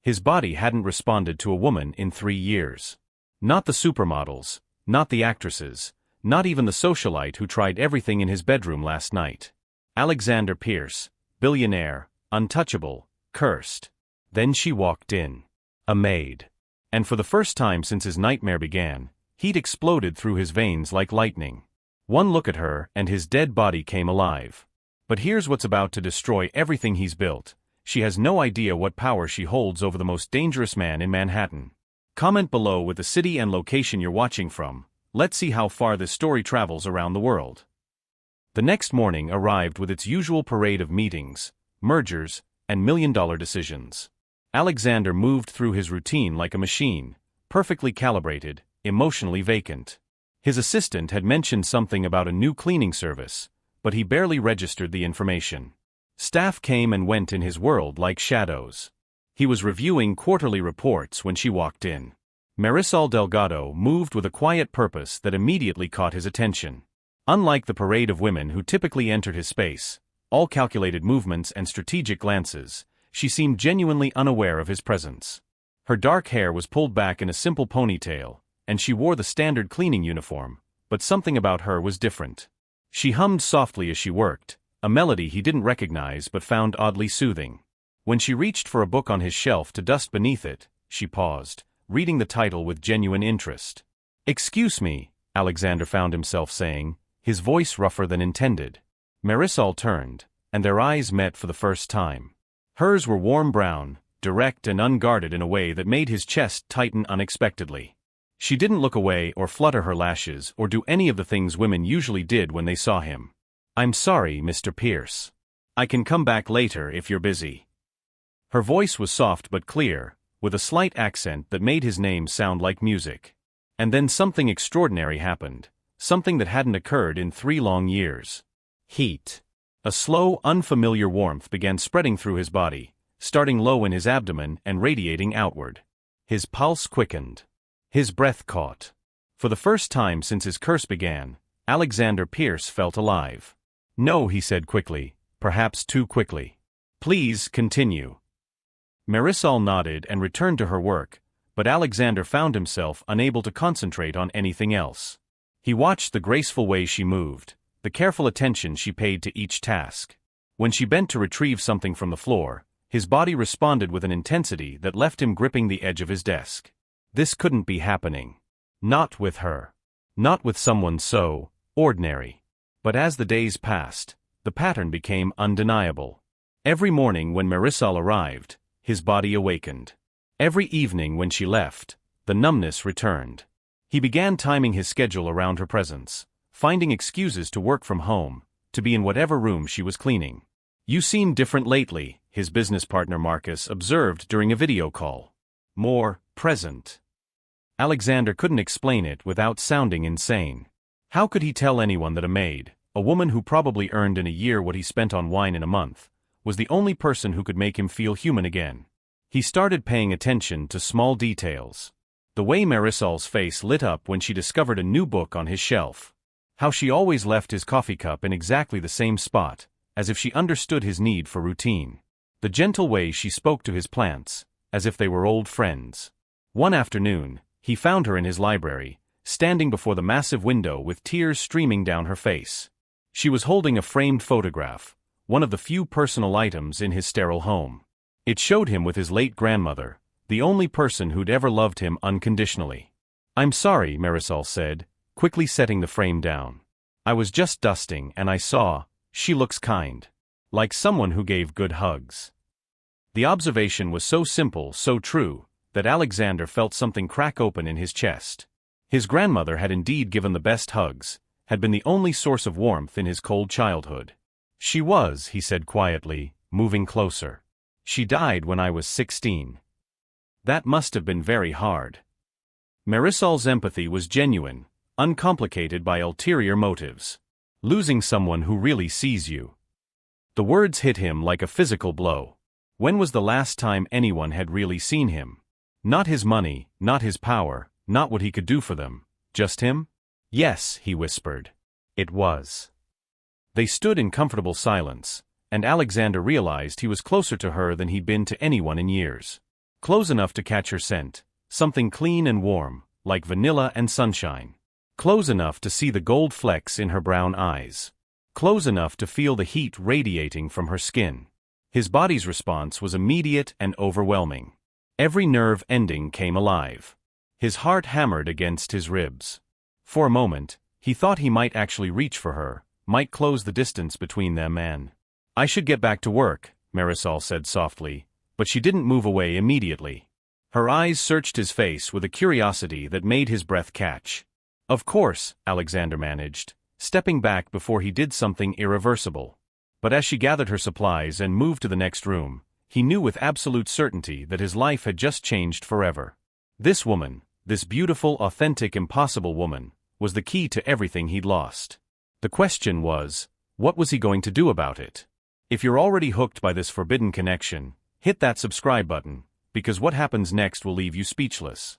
His body hadn't responded to a woman in 3 years. Not the supermodels, not the actresses, not even the socialite who tried everything in his bedroom last night. Alexander Pierce, billionaire, untouchable, cursed. Then she walked in. A maid. And for the first time since his nightmare began, heat exploded through his veins like lightning. One look at her and his dead body came alive. But here's what's about to destroy everything he's built. She has no idea what power she holds over the most dangerous man in Manhattan. Comment below with the city and location you're watching from. Let's see how far this story travels around the world. The next morning arrived with its usual parade of meetings, mergers, and million-dollar decisions. Alexander moved through his routine like a machine, perfectly calibrated, emotionally vacant. His assistant had mentioned something about a new cleaning service, but he barely registered the information. Staff came and went in his world like shadows. He was reviewing quarterly reports when she walked in. Marisol Delgado moved with a quiet purpose that immediately caught his attention. Unlike the parade of women who typically entered his space, all calculated movements and strategic glances, she seemed genuinely unaware of his presence. Her dark hair was pulled back in a simple ponytail, and she wore the standard cleaning uniform, but something about her was different. She hummed softly as she worked, a melody he didn't recognize but found oddly soothing. When she reached for a book on his shelf to dust beneath it, she paused, reading the title with genuine interest. "Excuse me," Alexander found himself saying, his voice rougher than intended. Marisol turned, and their eyes met for the first time. Hers were warm brown, direct and unguarded in a way that made his chest tighten unexpectedly. She didn't look away or flutter her lashes or do any of the things women usually did when they saw him. "I'm sorry, Mr. Pierce. I can come back later if you're busy." Her voice was soft but clear, with a slight accent that made his name sound like music. And then something extraordinary happened, something that hadn't occurred in 3 long years. Heat. A slow, unfamiliar warmth began spreading through his body, starting low in his abdomen and radiating outward. His pulse quickened. His breath caught. For the first time since his curse began, Alexander Pierce felt alive. "No," he said quickly, perhaps too quickly. "Please continue." Marisol nodded and returned to her work, but Alexander found himself unable to concentrate on anything else. He watched the graceful way she moved, the careful attention she paid to each task. When she bent to retrieve something from the floor, his body responded with an intensity that left him gripping the edge of his desk. This couldn't be happening. Not with her. Not with someone so ordinary. But as the days passed, the pattern became undeniable. Every morning when Marisol arrived, his body awakened. Every evening when she left, the numbness returned. He began timing his schedule around her presence, finding excuses to work from home, to be in whatever room she was cleaning. "You seem different lately," his business partner Marcus observed during a video call. "More present." Alexander couldn't explain it without sounding insane. How could he tell anyone that a maid, a woman who probably earned in a year what he spent on wine in a month, was the only person who could make him feel human again? He started paying attention to small details. The way Marisol's face lit up when she discovered a new book on his shelf. How she always left his coffee cup in exactly the same spot, as if she understood his need for routine. The gentle way she spoke to his plants, as if they were old friends. One afternoon, he found her in his library, standing before the massive window with tears streaming down her face. She was holding a framed photograph, one of the few personal items in his sterile home. It showed him with his late grandmother, the only person who'd ever loved him unconditionally. "I'm sorry," Marisol said, quickly setting the frame down. "I was just dusting and I saw, she looks kind. Like someone who gave good hugs." The observation was so simple, so true, that Alexander felt something crack open in his chest. His grandmother had indeed given the best hugs, had been the only source of warmth in his cold childhood. "She was," he said quietly, moving closer. "She died when I was 16. That must have been very hard." Marisol's empathy was genuine, uncomplicated by ulterior motives. Losing someone who really sees you. The words hit him like a physical blow. When was the last time anyone had really seen him? Not his money, not his power, not what he could do for them, just him? "Yes," he whispered. It was. They stood in comfortable silence, and Alexander realized he was closer to her than he'd been to anyone in years. Close enough to catch her scent, something clean and warm, like vanilla and sunshine. Close enough to see the gold flecks in her brown eyes. Close enough to feel the heat radiating from her skin. His body's response was immediate and overwhelming. Every nerve ending came alive. His heart hammered against his ribs. For a moment, he thought he might actually reach for her, might close the distance between them and... "I should get back to work," Marisol said softly, but she didn't move away immediately. Her eyes searched his face with a curiosity that made his breath catch. "Of course," Alexander managed, stepping back before he did something irreversible. But as she gathered her supplies and moved to the next room, he knew with absolute certainty that his life had just changed forever. This woman, this beautiful, authentic, impossible woman, was the key to everything he'd lost. The question was, what was he going to do about it? If you're already hooked by this forbidden connection, hit that subscribe button, because what happens next will leave you speechless.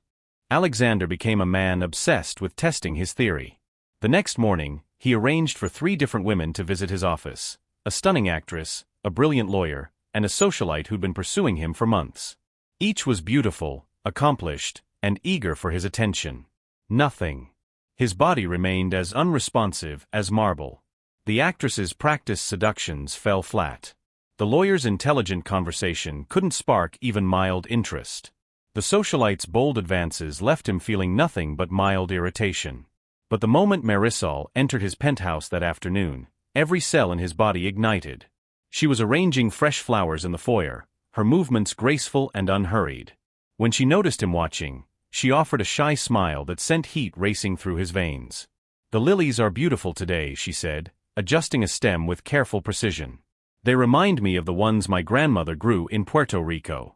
Alexander became a man obsessed with testing his theory. The next morning, he arranged for 3 different women to visit his office: a stunning actress, a brilliant lawyer, and a socialite who'd been pursuing him for months. Each was beautiful, accomplished, and eager for his attention. Nothing. His body remained as unresponsive as marble. The actress's practiced seductions fell flat. The lawyer's intelligent conversation couldn't spark even mild interest. The socialite's bold advances left him feeling nothing but mild irritation. But the moment Marisol entered his penthouse that afternoon, every cell in his body ignited. She was arranging fresh flowers in the foyer, her movements graceful and unhurried. When she noticed him watching, she offered a shy smile that sent heat racing through his veins. "The lilies are beautiful today," she said, adjusting a stem with careful precision. "They remind me of the ones my grandmother grew in Puerto Rico."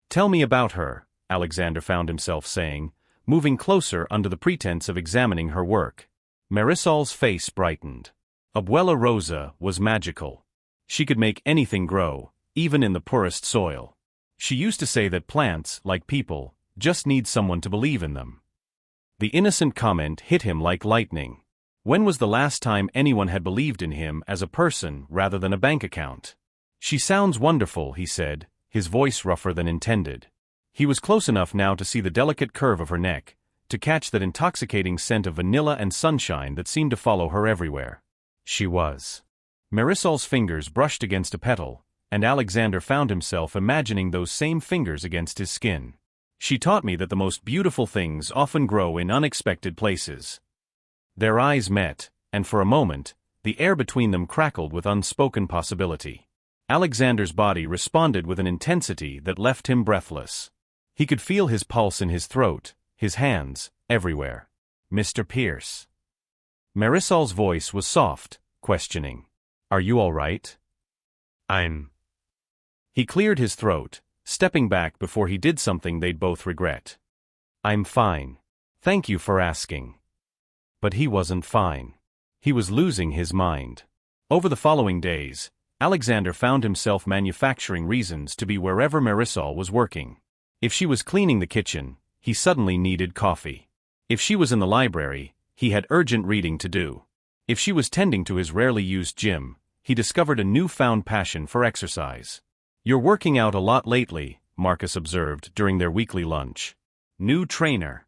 "Tell me about her," Alexander found himself saying, moving closer under the pretense of examining her work. Marisol's face brightened. Abuela Rosa was magical. She could make anything grow, even in the poorest soil. She used to say that plants, like people, just need someone to believe in them. The innocent comment hit him like lightning. When was the last time anyone had believed in him as a person rather than a bank account? "She sounds wonderful," he said, his voice rougher than intended. He was close enough now to see the delicate curve of her neck, to catch that intoxicating scent of vanilla and sunshine that seemed to follow her everywhere. She was. Marisol's fingers brushed against a petal, and Alexander found himself imagining those same fingers against his skin. "She taught me that the most beautiful things often grow in unexpected places." Their eyes met, and for a moment, the air between them crackled with unspoken possibility. Alexander's body responded with an intensity that left him breathless. He could feel his pulse in his throat, his hands, everywhere. "Mr. Pierce." Marisol's voice was soft, questioning. "Are you all right?" "I'm..." He cleared his throat, stepping back before he did something they'd both regret. "I'm fine. Thank you for asking." But he wasn't fine. He was losing his mind. Over the following days, Alexander found himself manufacturing reasons to be wherever Marisol was working. If she was cleaning the kitchen, he suddenly needed coffee. If she was in the library, he had urgent reading to do. If she was tending to his rarely used gym, he discovered a newfound passion for exercise. "You're working out a lot lately," Marcus observed during their weekly lunch. "New trainer."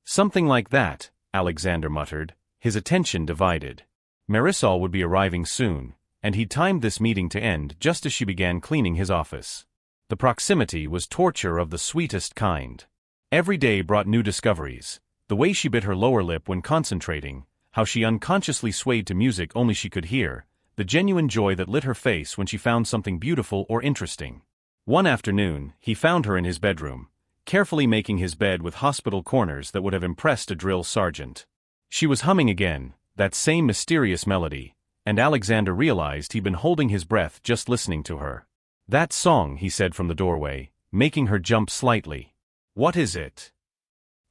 "Something like that," Alexander muttered, his attention divided. Marisol would be arriving soon, and he timed this meeting to end just as she began cleaning his office. The proximity was torture of the sweetest kind. Every day brought new discoveries: the way she bit her lower lip when concentrating, how she unconsciously swayed to music only she could hear, the genuine joy that lit her face when she found something beautiful or interesting. One afternoon, he found her in his bedroom, carefully making his bed with hospital corners that would have impressed a drill sergeant. She was humming again, that same mysterious melody, and Alexander realized he'd been holding his breath just listening to her. "That song," he said from the doorway, making her jump slightly. "What is it?"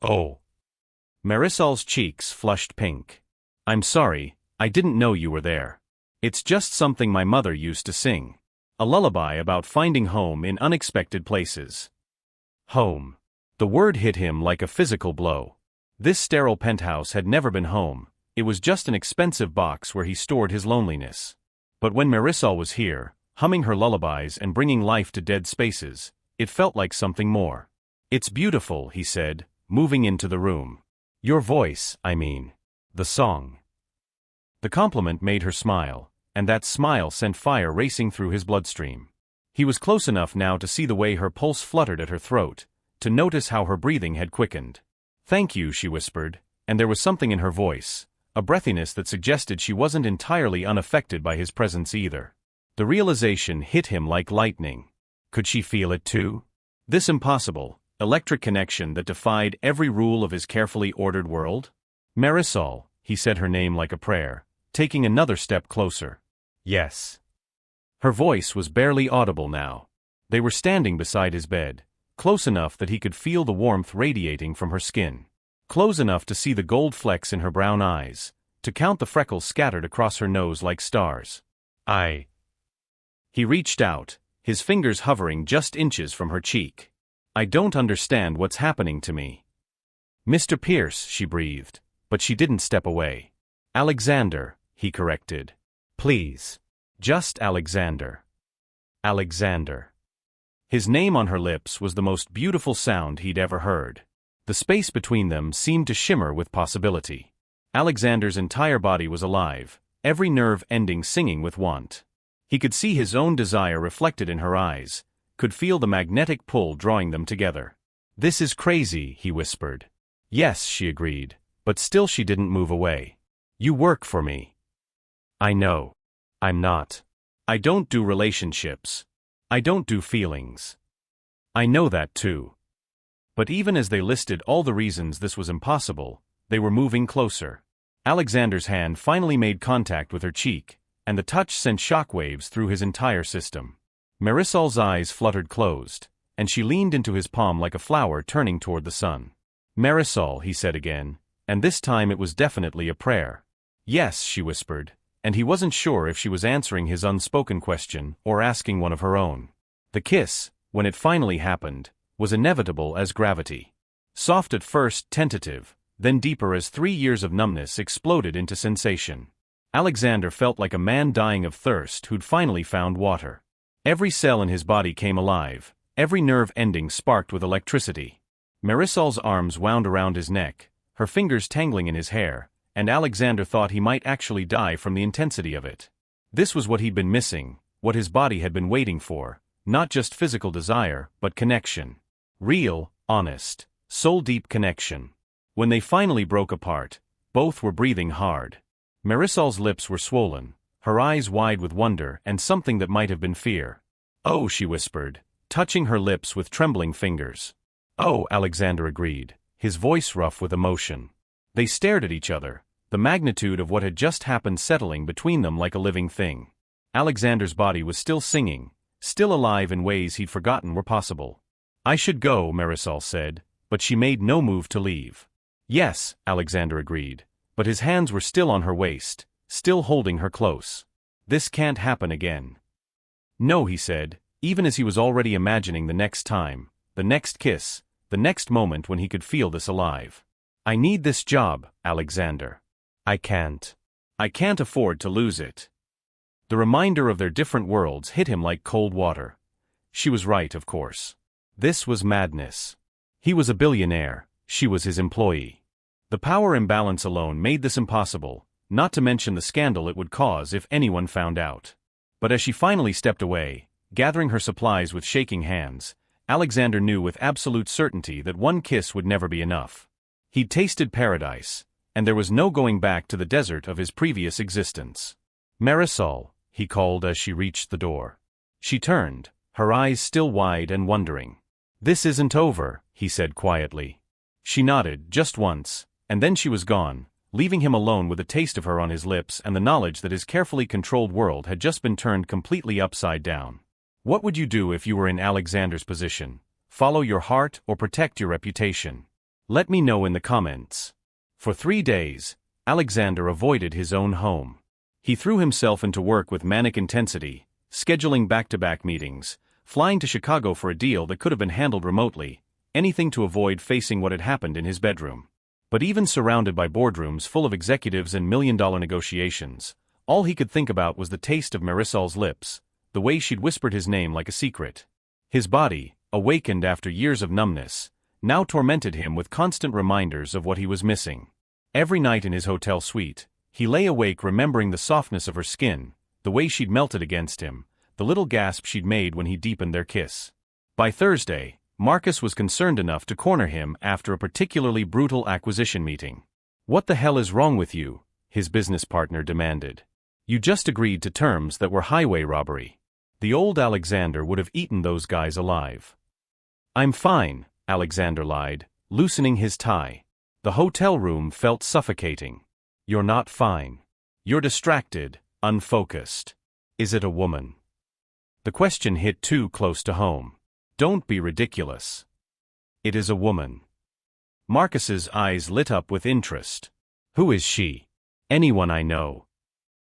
"Oh." Marisol's cheeks flushed pink. "I'm sorry, I didn't know you were there. It's just something my mother used to sing. A lullaby about finding home in unexpected places." Home. The word hit him like a physical blow. This sterile penthouse had never been home. It was just an expensive box where he stored his loneliness. But when Marisol was here, humming her lullabies and bringing life to dead spaces, It felt like something more. "It's beautiful," he said, moving into the room. "Your voice, I mean. The song." The compliment made her smile, and that smile sent fire racing through his bloodstream. He was close enough now to see the way her pulse fluttered at her throat, to notice how her breathing had quickened. "Thank you," she whispered, and there was something in her voice, a breathiness that suggested she wasn't entirely unaffected by his presence either. The realization hit him like lightning. Could she feel it too? This impossible, electric connection that defied every rule of his carefully ordered world? "Marisol," he said her name like a prayer, taking another step closer. "Yes." Her voice was barely audible now. They were standing beside his bed, close enough that he could feel the warmth radiating from her skin, close enough to see the gold flecks in her brown eyes, to count the freckles scattered across her nose like stars. He reached out, his fingers hovering just inches from her cheek. "I don't understand what's happening to me." "Mr. Pierce," she breathed, but she didn't step away. "Alexander," he corrected. "Please. Just Alexander." Alexander. His name on her lips was the most beautiful sound he'd ever heard. The space between them seemed to shimmer with possibility. Alexander's entire body was alive, every nerve ending singing with want. He could see his own desire reflected in her eyes, could feel the magnetic pull drawing them together. "This is crazy," he whispered. "Yes," she agreed, but still she didn't move away. "You work for me." "I know. I'm not. I don't do relationships. I don't do feelings." "I know that too." But even as they listed all the reasons this was impossible, they were moving closer. Alexander's hand finally made contact with her cheek, and the touch sent shockwaves through his entire system. Marisol's eyes fluttered closed, and she leaned into his palm like a flower turning toward the sun. "Marisol," he said again, and this time it was definitely a prayer. "Yes," she whispered, and he wasn't sure if she was answering his unspoken question or asking one of her own. The kiss, when it finally happened, was inevitable as gravity. Soft at first, tentative, then deeper as 3 years of numbness exploded into sensation. Alexander felt like a man dying of thirst who'd finally found water. Every cell in his body came alive, every nerve ending sparked with electricity. Marisol's arms wound around his neck, her fingers tangling in his hair, and Alexander thought he might actually die from the intensity of it. This was what he'd been missing, what his body had been waiting for, not just physical desire, but connection. Real, honest, soul-deep connection. When they finally broke apart, both were breathing hard. Marisol's lips were swollen, her eyes wide with wonder and something that might have been fear. "Oh," she whispered, touching her lips with trembling fingers. "Oh," Alexander agreed, his voice rough with emotion. They stared at each other, the magnitude of what had just happened settling between them like a living thing. Alexander's body was still singing, still alive in ways he'd forgotten were possible. "I should go," Marisol said, but she made no move to leave. "Yes," Alexander agreed, but his hands were still on her waist, still holding her close. "This can't happen again." "No," he said, even as he was already imagining the next time, the next kiss, the next moment when he could feel this alive. "I need this job, Alexander. I can't afford to lose it." The reminder of their different worlds hit him like cold water. She was right, of course. This was madness. He was a billionaire, she was his employee. The power imbalance alone made this impossible, not to mention the scandal it would cause if anyone found out. But as she finally stepped away, gathering her supplies with shaking hands, Alexander knew with absolute certainty that one kiss would never be enough. He'd tasted paradise, and there was no going back to the desert of his previous existence. "Marisol," he called as she reached the door. She turned, her eyes still wide and wondering. "This isn't over," he said quietly. She nodded, just once, and then she was gone, leaving him alone with a taste of her on his lips and the knowledge that his carefully controlled world had just been turned completely upside down. What would you do if you were in Alexander's position? Follow your heart or protect your reputation? Let me know in the comments. For 3 days, Alexander avoided his own home. He threw himself into work with manic intensity, scheduling back-to-back meetings, flying to Chicago for a deal that could have been handled remotely, anything to avoid facing what had happened in his bedroom. But even surrounded by boardrooms full of executives and million-dollar negotiations, all he could think about was the taste of Marisol's lips, the way she'd whispered his name like a secret. His body, awakened after years of numbness, now tormented him with constant reminders of what he was missing. Every night in his hotel suite, he lay awake remembering the softness of her skin, the way she'd melted against him, the little gasp she'd made when he deepened their kiss. By Thursday, Marcus was concerned enough to corner him after a particularly brutal acquisition meeting. "What the hell is wrong with you?" his business partner demanded. "You just agreed to terms that were highway robbery." The old Alexander would have eaten those guys alive. "I'm fine," Alexander lied, loosening his tie. The hotel room felt suffocating. "You're not fine. You're distracted, unfocused. Is it a woman?" The question hit too close to home. "Don't be ridiculous. It is a woman." Marcus's eyes lit up with interest. "Who is she?" "Anyone I know."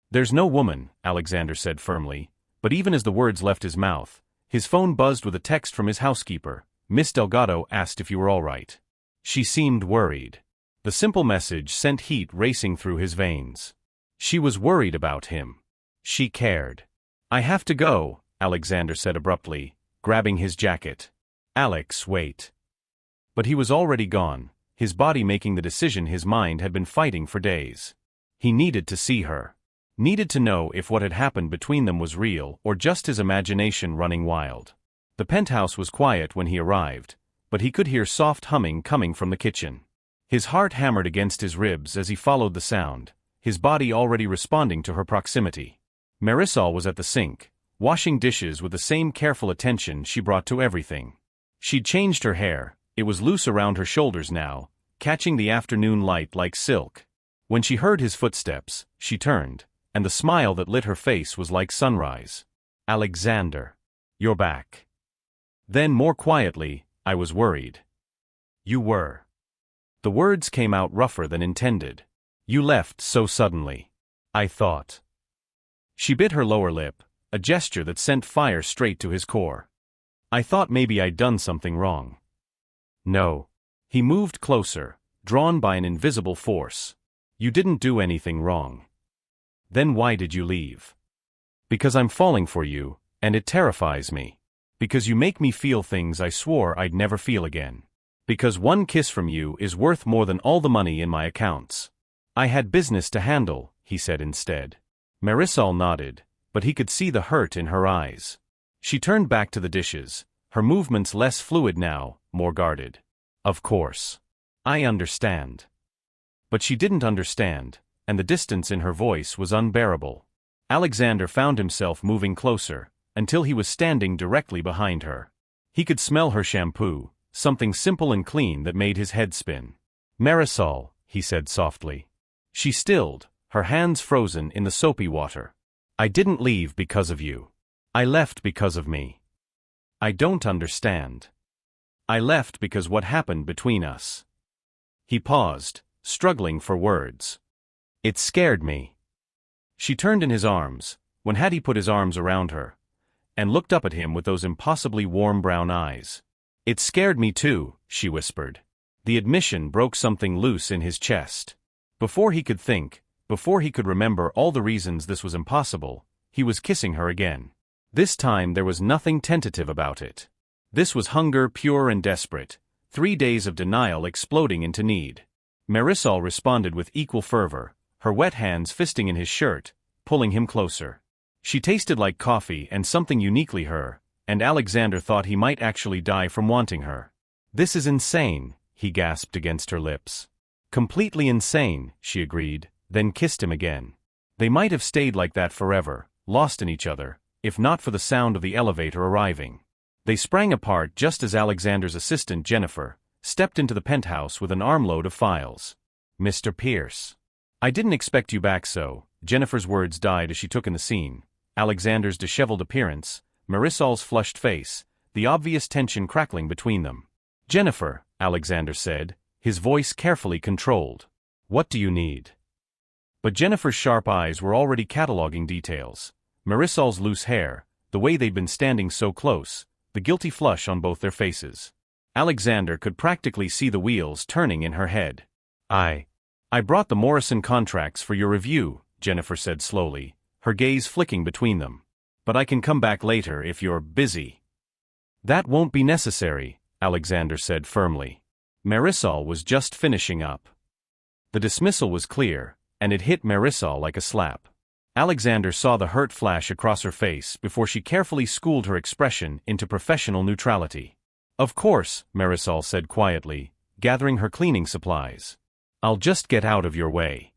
"There's no woman," Alexander said firmly, but even as the words left his mouth, his phone buzzed with a text from his housekeeper. Miss Delgado asked if you were all right. She seemed worried. The simple message sent heat racing through his veins. She was worried about him. She cared. "I have to go," Alexander said abruptly, grabbing his jacket. "Alex, wait." But he was already gone, his body making the decision his mind had been fighting for days. He needed to see her. Needed to know if what had happened between them was real or just his imagination running wild. The penthouse was quiet when he arrived, but he could hear soft humming coming from the kitchen. His heart hammered against his ribs as he followed the sound, his body already responding to her proximity. Marisol was at the sink, washing dishes with the same careful attention she brought to everything. She'd changed her hair, it was loose around her shoulders now, catching the afternoon light like silk. When she heard his footsteps, she turned, and the smile that lit her face was like sunrise. "Alexander. You're back." Then more quietly, "I was worried." "You were." The words came out rougher than intended. "You left so suddenly. I thought." She bit her lower lip, a gesture that sent fire straight to his core. "I thought maybe I'd done something wrong." "No." He moved closer, drawn by an invisible force. "You didn't do anything wrong." "Then why did you leave?" "Because I'm falling for you, and it terrifies me. Because you make me feel things I swore I'd never feel again. Because one kiss from you is worth more than all the money in my accounts." "I had business to handle," he said instead. Marisol nodded, but he could see the hurt in her eyes. She turned back to the dishes, her movements less fluid now, more guarded. "Of course. I understand." But she didn't understand, and the distance in her voice was unbearable. Alexander found himself moving closer, until he was standing directly behind her. He could smell her shampoo, something simple and clean that made his head spin. "Marisol," he said softly. She stilled, her hands frozen in the soapy water. "I didn't leave because of you. I left because of me." "I don't understand." "I left because what happened between us." He paused, struggling for words. "It scared me." She turned in his arms, when had he put his arms around her, and looked up at him with those impossibly warm brown eyes. "It scared me too," she whispered. The admission broke something loose in his chest. Before he could think, before he could remember all the reasons this was impossible, he was kissing her again. This time there was nothing tentative about it. This was hunger pure and desperate, 3 days of denial exploding into need. Marisol responded with equal fervor, her wet hands fisting in his shirt, pulling him closer. She tasted like coffee and something uniquely her, and Alexander thought he might actually die from wanting her. "This is insane," he gasped against her lips. "Completely insane," she agreed, then kissed him again. They might have stayed like that forever, lost in each other, if not for the sound of the elevator arriving. They sprang apart just as Alexander's assistant Jennifer stepped into the penthouse with an armload of files. "Mr. Pierce." "I didn't expect you back so." Jennifer's words died as she took in the scene. Alexander's disheveled appearance, Marisol's flushed face, the obvious tension crackling between them. "Jennifer," Alexander said, his voice carefully controlled. "What do you need?" But Jennifer's sharp eyes were already cataloging details. Marisol's loose hair, the way they'd been standing so close, the guilty flush on both their faces. Alexander could practically see the wheels turning in her head. I brought the Morrison contracts for your review," Jennifer said slowly, her gaze flicking between them. "But I can come back later if you're busy." That won't be necessary, Alexander said firmly. Marisol was just finishing up. The dismissal was clear, and it hit Marisol like a slap. Alexander saw the hurt flash across her face before she carefully schooled her expression into professional neutrality. Of course, Marisol said quietly, gathering her cleaning supplies. I'll just get out of your way.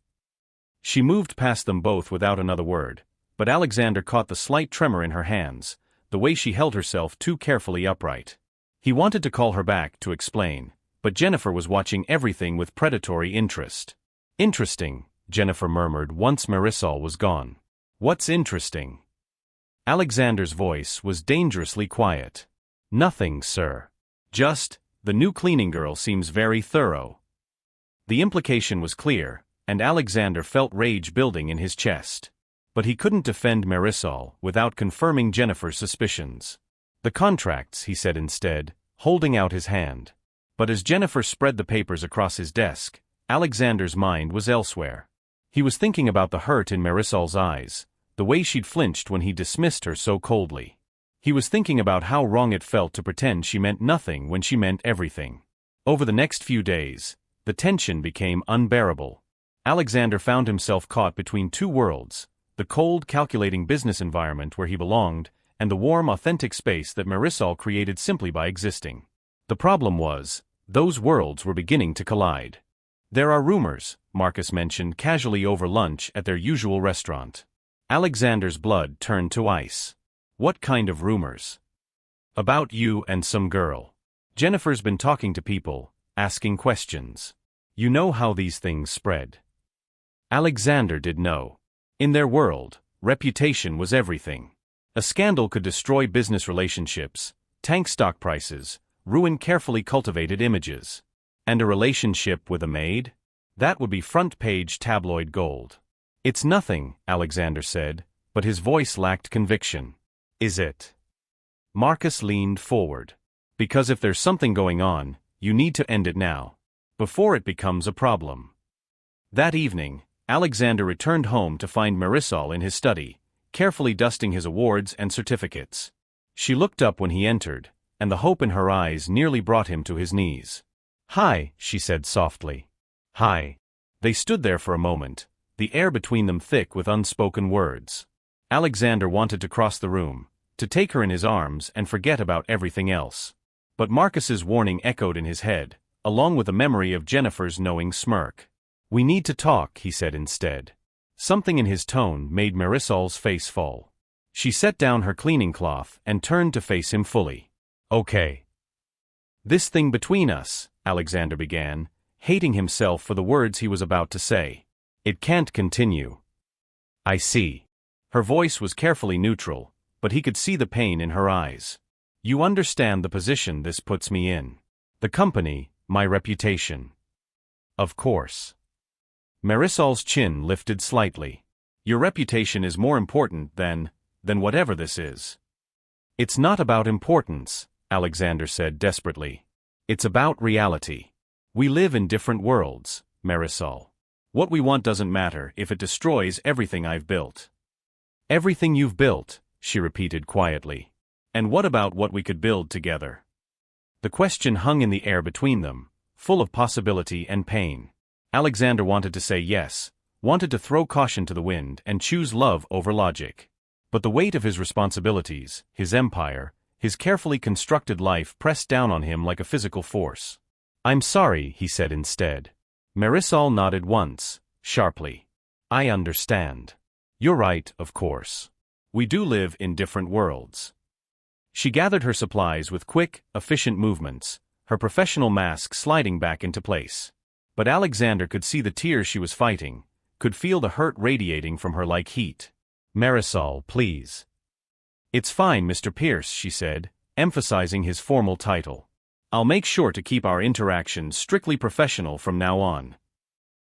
She moved past them both without another word, but Alexander caught the slight tremor in her hands, the way she held herself too carefully upright. He wanted to call her back to explain, but Jennifer was watching everything with predatory interest. Interesting, Jennifer murmured once Marisol was gone. What's interesting? Alexander's voice was dangerously quiet. Nothing, sir. Just, the new cleaning girl seems very thorough. The implication was clear, and Alexander felt rage building in his chest. But he couldn't defend Marisol without confirming Jennifer's suspicions. The contracts, he said instead, holding out his hand. But as Jennifer spread the papers across his desk, Alexander's mind was elsewhere. He was thinking about the hurt in Marisol's eyes, the way she'd flinched when he dismissed her so coldly. He was thinking about how wrong it felt to pretend she meant nothing when she meant everything. Over the next few days, the tension became unbearable. Alexander found himself caught between two worlds, the cold, calculating business environment where he belonged, and the warm, authentic space that Marisol created simply by existing. The problem was, those worlds were beginning to collide. There are rumors, Marcus mentioned casually over lunch at their usual restaurant. Alexander's blood turned to ice. What kind of rumors? About you and some girl. Jennifer's been talking to people, asking questions. You know how these things spread. Alexander did know. In their world, reputation was everything. A scandal could destroy business relationships, tank stock prices, ruin carefully cultivated images. And a relationship with a maid? That would be front-page tabloid gold. It's nothing, Alexander said, but his voice lacked conviction. Is it? Marcus leaned forward. Because if there's something going on, you need to end it now, before it becomes a problem. That evening, Alexander returned home to find Marisol in his study, carefully dusting his awards and certificates. She looked up when he entered, and the hope in her eyes nearly brought him to his knees. Hi, she said softly. Hi. They stood there for a moment, the air between them thick with unspoken words. Alexander wanted to cross the room, to take her in his arms and forget about everything else. But Marcus's warning echoed in his head, along with a memory of Jennifer's knowing smirk. We need to talk, he said instead. Something in his tone made Marisol's face fall. She set down her cleaning cloth and turned to face him fully. Okay. This thing between us, Alexander began, hating himself for the words he was about to say. It can't continue. I see. Her voice was carefully neutral, but he could see the pain in her eyes. You understand the position this puts me in. The company, my reputation. Of course. Marisol's chin lifted slightly. Your reputation is more important than whatever this is. It's not about importance, Alexander said desperately. It's about reality. We live in different worlds, Marisol. What we want doesn't matter if it destroys everything I've built. Everything you've built, she repeated quietly. And what about what we could build together? The question hung in the air between them, full of possibility and pain. Alexander wanted to say yes, wanted to throw caution to the wind and choose love over logic. But the weight of his responsibilities, his empire, his carefully constructed life pressed down on him like a physical force. I'm sorry, he said instead. Marisol nodded once, sharply. I understand. You're right, of course. We do live in different worlds. She gathered her supplies with quick, efficient movements, her professional mask sliding back into place. But Alexander could see the tears she was fighting, could feel the hurt radiating from her like heat. Marisol, please. It's fine, Mr. Pierce, she said, emphasizing his formal title. I'll make sure to keep our interactions strictly professional from now on.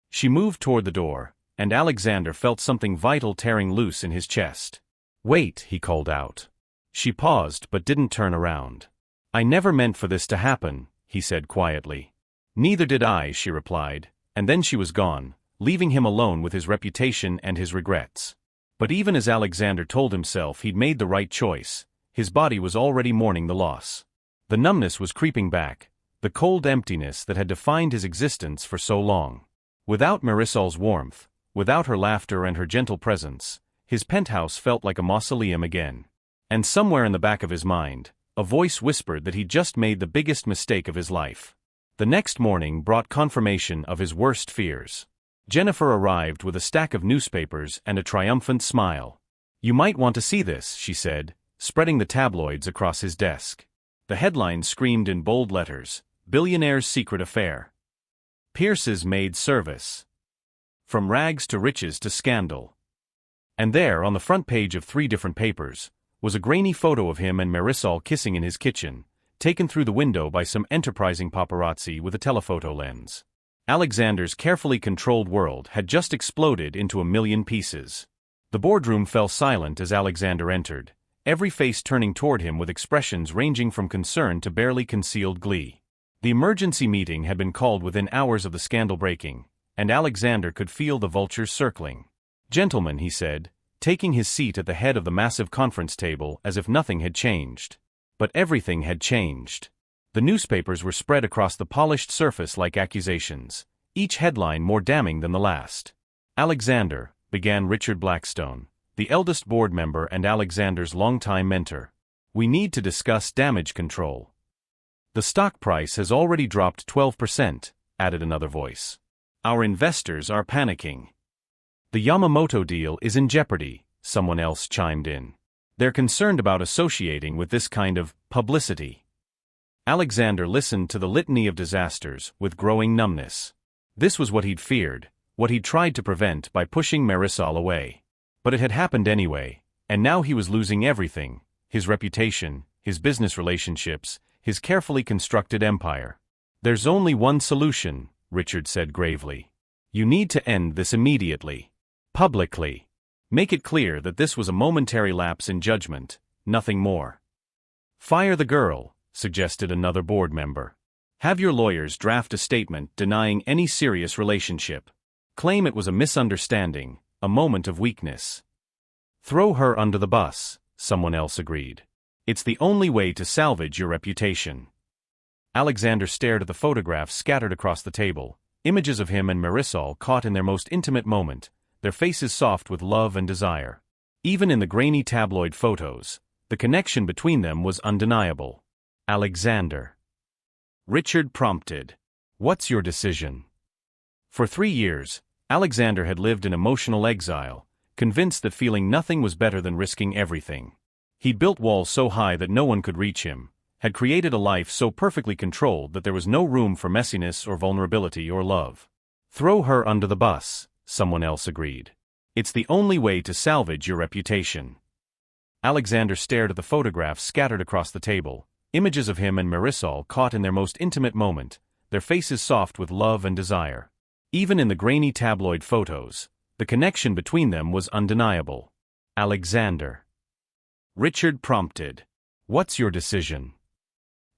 She moved toward the door, and Alexander felt something vital tearing loose in his chest. Wait, he called out. She paused but didn't turn around. I never meant for this to happen, he said quietly. Neither did I, she replied, and then she was gone, leaving him alone with his reputation and his regrets. But even as Alexander told himself he'd made the right choice, His body was already mourning the loss. The numbness was creeping back, the cold emptiness that had defined his existence for so long. Without Marisol's warmth, without her laughter and her gentle presence, his penthouse felt like a mausoleum again. And somewhere in the back of his mind, a voice whispered that he'd just made the biggest mistake of his life. The next morning brought confirmation of his worst fears. Jennifer arrived with a stack of newspapers and a triumphant smile. "You might want to see this," she said, spreading the tabloids across his desk. The headline screamed in bold letters, "Billionaire's Secret Affair. Pierce's Maid Service. From rags to riches to scandal." And there, on the front page of 3 different papers, was a grainy photo of him and Marisol kissing in his kitchen, taken through the window by some enterprising paparazzi with a telephoto lens. Alexander's carefully controlled world had just exploded into a million pieces. The boardroom fell silent as Alexander entered, every face turning toward him with expressions ranging from concern to barely concealed glee. The emergency meeting had been called within hours of the scandal breaking, and Alexander could feel the vultures circling. "Gentlemen," he said, taking his seat at the head of the massive conference table as if nothing had changed. But everything had changed. The newspapers were spread across the polished surface like accusations, each headline more damning than the last. "Alexander," began Richard Blackstone, the eldest board member and Alexander's longtime mentor, "we need to discuss damage control." "The stock price has already dropped 12%, added another voice. "Our investors are panicking." "The Yamamoto deal is in jeopardy," someone else chimed in. "They're concerned about associating with this kind of publicity." Alexander listened to the litany of disasters with growing numbness. This was what he'd feared, what he'd tried to prevent by pushing Marisol away. But it had happened anyway, and now he was losing everything: his reputation, his business relationships, his carefully constructed empire. "There's only one solution," Richard said gravely. "You need to end this immediately. Publicly. Make it clear that this was a momentary lapse in judgment, nothing more." "Fire the girl," suggested another board member. "Have your lawyers draft a statement denying any serious relationship. Claim it was a misunderstanding, a moment of weakness." "Throw her under the bus," someone else agreed. "It's the only way to salvage your reputation." Alexander stared at the photographs scattered across the table, images of him and Marisol caught in their most intimate moment, their faces soft with love and desire. Even in the grainy tabloid photos, the connection between them was undeniable. "Alexander," Richard prompted, "what's your decision?" For 3 years, Alexander had lived in emotional exile, convinced that feeling nothing was better than risking everything. He'd built walls so high that no one could reach him, had created a life so perfectly controlled that there was no room for messiness or vulnerability or love. "Throw her under the bus," someone else agreed. "It's the only way to salvage your reputation." Alexander stared at the photographs scattered across the table, images of him and Marisol caught in their most intimate moment, their faces soft with love and desire. Even in the grainy tabloid photos, the connection between them was undeniable. "Alexander," Richard prompted, "what's your decision?"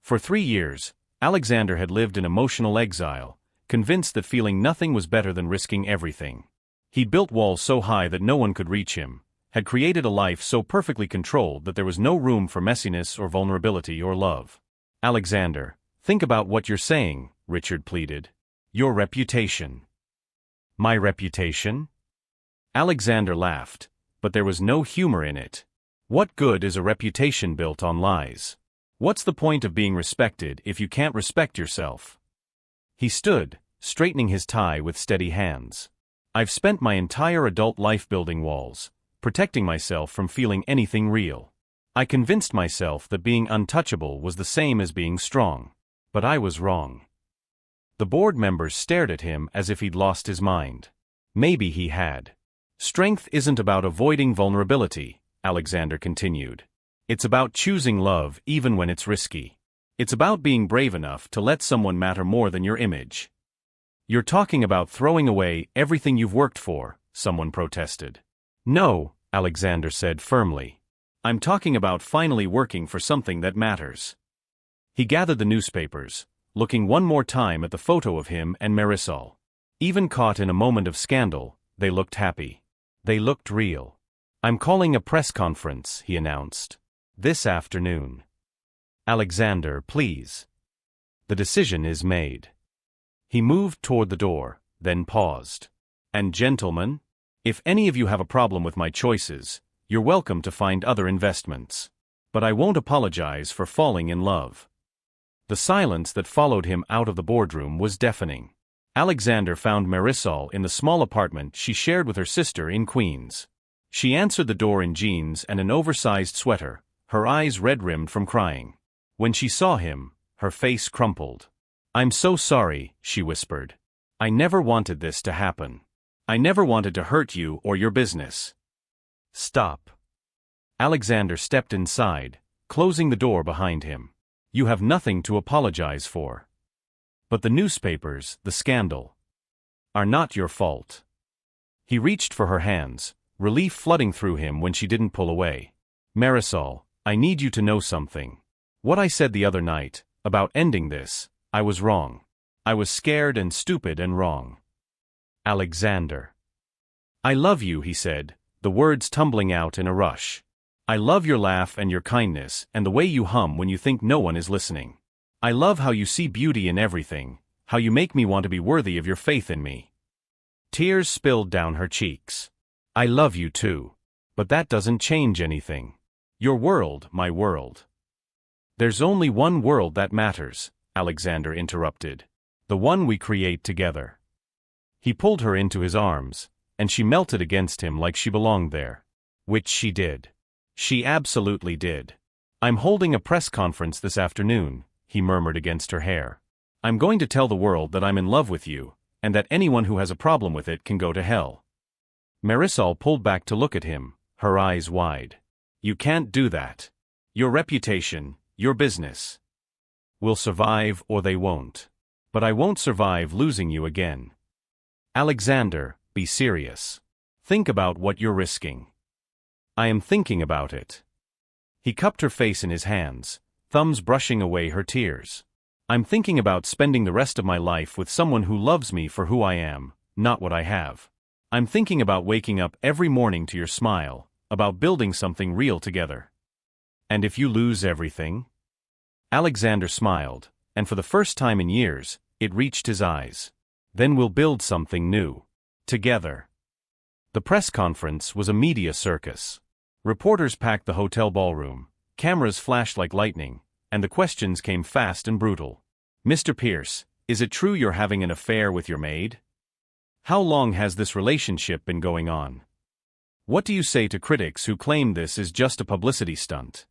For 3 years, Alexander had lived in emotional exile, convinced that feeling nothing was better than risking everything. He'd built walls so high that no one could reach him, had created a life so perfectly controlled that there was no room for messiness or vulnerability or love. "Alexander, think about what you're saying," Richard pleaded. "Your reputation." "My reputation?" Alexander laughed, but there was no humor in it. What good is a reputation built on lies? What's the point of being respected if you can't respect yourself? He stood, straightening his tie with steady hands. "I've spent my entire adult life building walls, protecting myself from feeling anything real. I convinced myself that being untouchable was the same as being strong. But I was wrong." The board members stared at him as if he'd lost his mind. Maybe he had. "Strength isn't about avoiding vulnerability," Alexander continued. "It's about choosing love even when it's risky. It's about being brave enough to let someone matter more than your image." "You're talking about throwing away everything you've worked for," someone protested. "No," Alexander said firmly. "I'm talking about finally working for something that matters." He gathered the newspapers, looking one more time at the photo of him and Marisol. Even caught in a moment of scandal, they looked happy. They looked real. "I'm calling a press conference," he announced. This afternoon. Alexander, please. The decision is made. He moved toward the door, then paused. And gentlemen, if any of you have a problem with my choices, you're welcome to find other investments. But I won't apologize for falling in love. The silence that followed him out of the boardroom was deafening. Alexander found Marisol in the small apartment she shared with her sister in Queens. She answered the door in jeans and an oversized sweater, her eyes red-rimmed from crying. When she saw him, her face crumpled. "I'm so sorry," she whispered. "I never wanted this to happen. I never wanted to hurt you or your business." "Stop." Alexander stepped inside, closing the door behind him. "You have nothing to apologize for. But the newspapers, the scandal, are not your fault." He reached for her hands, relief flooding through him when she didn't pull away. "Marisol, I need you to know something. What I said the other night, about ending this, I was wrong. I was scared and stupid and wrong." "Alexander." "I love you," he said, the words tumbling out in a rush. "I love your laugh and your kindness and the way you hum when you think no one is listening. I love how you see beauty in everything, how you make me want to be worthy of your faith in me." Tears spilled down her cheeks. "I love you too. But that doesn't change anything. Your world, my world." "There's only one world that matters," Alexander interrupted. "The one we create together." He pulled her into his arms, and she melted against him like she belonged there. Which she did. She absolutely did. "I'm holding a press conference this afternoon," he murmured against her hair. "I'm going to tell the world that I'm in love with you, and that anyone who has a problem with it can go to hell." Marisol pulled back to look at him, her eyes wide. "You can't do that. Your reputation, your business will survive or they won't. But I won't survive losing you again. Alexander, be serious. Think about what you're risking." "I am thinking about it." He cupped her face in his hands, thumbs brushing away her tears. "I'm thinking about spending the rest of my life with someone who loves me for who I am, not what I have. I'm thinking about waking up every morning to your smile, about building something real together." "And if you lose everything?" Alexander smiled, and for the first time in years, it reached his eyes. "Then we'll build something new. Together." The press conference was a media circus. Reporters packed the hotel ballroom, cameras flashed like lightning, and the questions came fast and brutal. "Mr. Pierce, is it true you're having an affair with your maid? How long has this relationship been going on? What do you say to critics who claim this is just a publicity stunt?"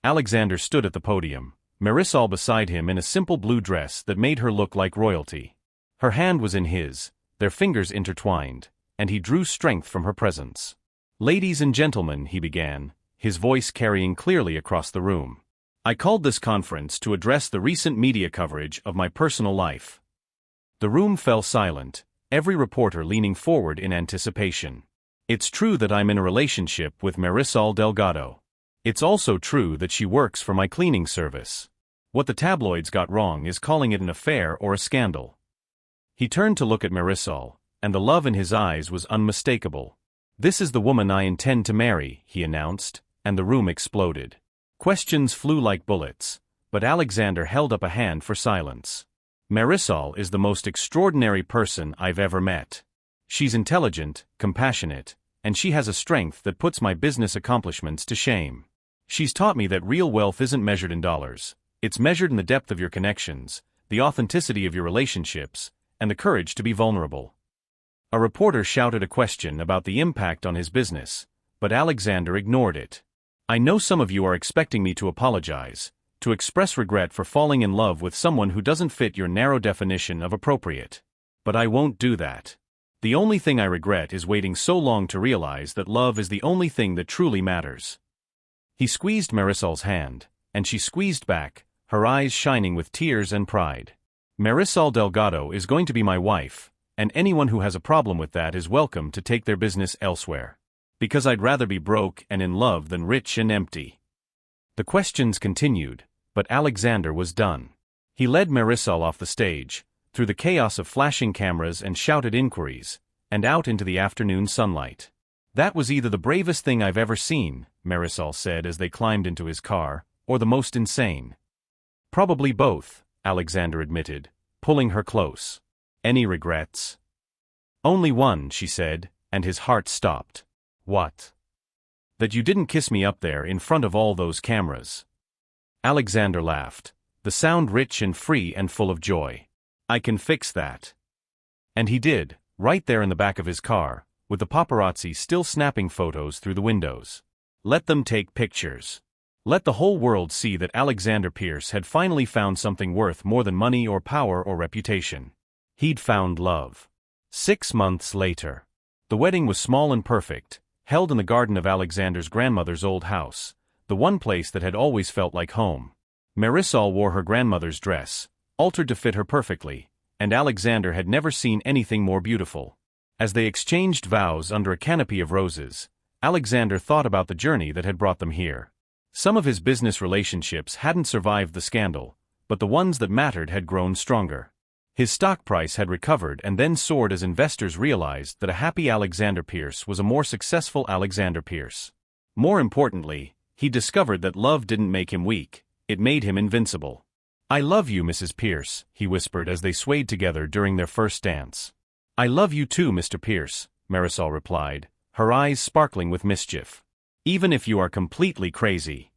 Alexander stood at the podium, Marisol beside him in a simple blue dress that made her look like royalty. Her hand was in his, their fingers intertwined, and he drew strength from her presence. "Ladies and gentlemen," he began, his voice carrying clearly across the room. "I called this conference to address the recent media coverage of my personal life." The room fell silent, every reporter leaning forward in anticipation. "It's true that I'm in a relationship with Marisol Delgado. It's also true that she works for my cleaning service. What the tabloids got wrong is calling it an affair or a scandal." He turned to look at Marisol, and the love in his eyes was unmistakable. "This is the woman I intend to marry," he announced, and the room exploded. Questions flew like bullets, but Alexander held up a hand for silence. "Marisol is the most extraordinary person I've ever met. She's intelligent, compassionate, and she has a strength that puts my business accomplishments to shame. She's taught me that real wealth isn't measured in dollars, it's measured in the depth of your connections, the authenticity of your relationships, and the courage to be vulnerable." A reporter shouted a question about the impact on his business, but Alexander ignored it. "I know some of you are expecting me to apologize, to express regret for falling in love with someone who doesn't fit your narrow definition of appropriate. But I won't do that. The only thing I regret is waiting so long to realize that love is the only thing that truly matters." He squeezed Marisol's hand, and she squeezed back, her eyes shining with tears and pride. "Marisol Delgado is going to be my wife, and anyone who has a problem with that is welcome to take their business elsewhere. Because I'd rather be broke and in love than rich and empty." The questions continued, but Alexander was done. He led Marisol off the stage, through the chaos of flashing cameras and shouted inquiries, and out into the afternoon sunlight. That was either the bravest thing I've ever seen, Marisol said as they climbed into his car, or the most insane. Probably both, Alexander admitted, pulling her close. Any regrets? Only one, she said, and his heart stopped. What? That you didn't kiss me up there in front of all those cameras. Alexander laughed, the sound rich and free and full of joy. I can fix that. And he did, right there in the back of his car, with the paparazzi still snapping photos through the windows. Let them take pictures. Let the whole world see that Alexander Pierce had finally found something worth more than money or power or reputation. He'd found love. 6 months later. The wedding was small and perfect, held in the garden of Alexander's grandmother's old house, the one place that had always felt like home. Marisol wore her grandmother's dress, altered to fit her perfectly, and Alexander had never seen anything more beautiful. As they exchanged vows under a canopy of roses, Alexander thought about the journey that had brought them here. Some of his business relationships hadn't survived the scandal, but the ones that mattered had grown stronger. His stock price had recovered and then soared as investors realized that a happy Alexander Pierce was a more successful Alexander Pierce. More importantly, he discovered that love didn't make him weak, it made him invincible. I love you, Mrs. Pierce, he whispered as they swayed together during their first dance. I love you too, Mr. Pierce, Marisol replied, her eyes sparkling with mischief. Even if you are completely crazy.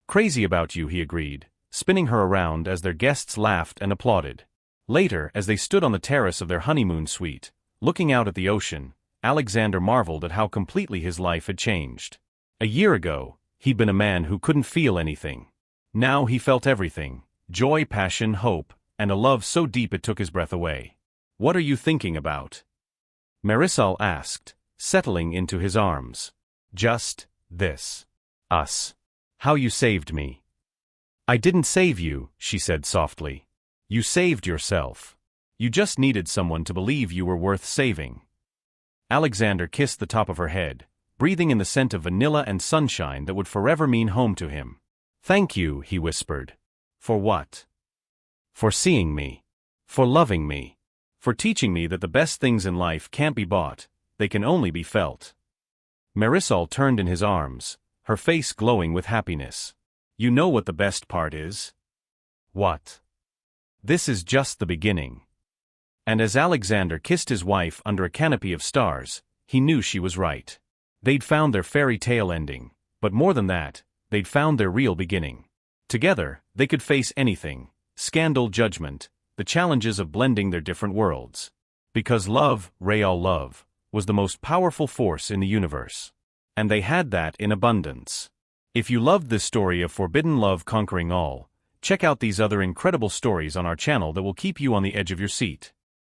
Crazy about you, he agreed, spinning her around as their guests laughed and applauded. Later, as they stood on the terrace of their honeymoon suite, looking out at the ocean, Alexander marveled at how completely his life had changed. A year ago, he'd been a man who couldn't feel anything. Now he felt everything, joy, passion, hope, and a love so deep it took his breath away. What are you thinking about? Marisol asked, settling into his arms. Just this. Us. How you saved me. I didn't save you, she said softly. You saved yourself. You just needed someone to believe you were worth saving. Alexander kissed the top of her head, breathing in the scent of vanilla and sunshine that would forever mean home to him. Thank you, he whispered. For what? For seeing me. For loving me. For teaching me that the best things in life can't be bought, they can only be felt. Marisol turned in his arms, her face glowing with happiness. You know what the best part is? What? This is just the beginning. And as Alexander kissed his wife under a canopy of stars, he knew she was right. They'd found their fairy tale ending, but more than that, they'd found their real beginning. Together, they could face anything, scandal, judgment, the challenges of blending their different worlds. Because love, real love, was the most powerful force in the universe. And they had that in abundance. If you loved this story of forbidden love conquering all, check out these other incredible stories on our channel that will keep you on the edge of your seat.